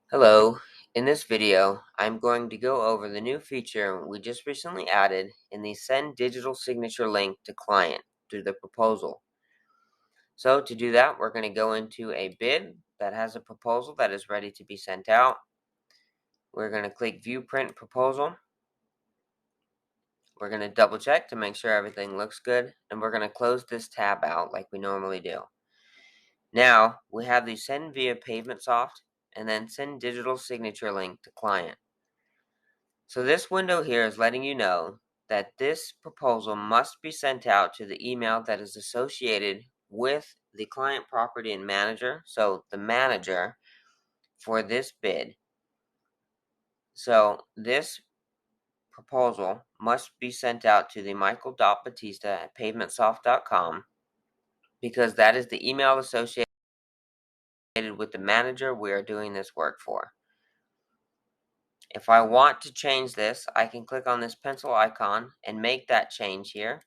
Hello, in this video, I'm going to go over the new feature we just recently added in the Send Digital Signature link to client through the proposal. So to do that, we're going to go into a bid that has a proposal that is ready to be sent out. We're going to click View Print Proposal. We're going to double check to make sure everything looks good, and we're going to close this tab out like we normally do. Now, we have the Send via PavementSoft and then Send Digital Signature link to client. So this window here is letting you know that this proposal must be sent out to the email that is associated with the client property and manager, so the manager for this bid. So this proposal must be sent out to the michael.batista@pavementsoft.com because that is the email associated with the manager we are doing this work for. If I want to change this, I can click on this pencil icon and make that change here,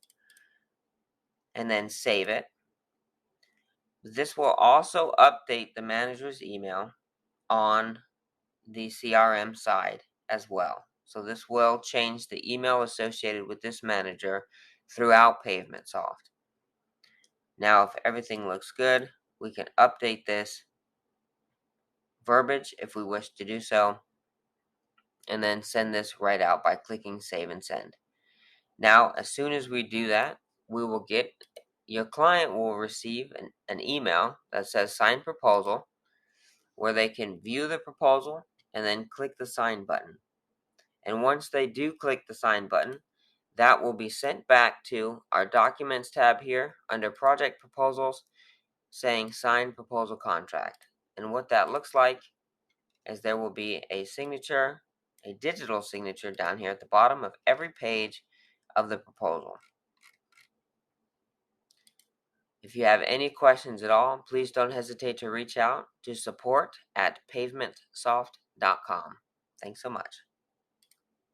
and then save it. This will also update the manager's email on the CRM side as well. So this will change the email associated with this manager throughout PavementSoft. Now, if everything looks good, we can update this verbiage if we wish to do so, and then send this right out by clicking Save and Send. Now, as soon as we do that, your client will receive an email that says Sign Proposal, where they can view the proposal and then click the Sign button. And once they do click the Sign button, that will be sent back to our Documents tab here under Project Proposals, saying Sign Proposal Contract. And what that looks like is there will be a signature, a digital signature down here at the bottom of every page of the proposal. If you have any questions at all, please don't hesitate to reach out to support@pavementsoft.com. Thanks so much.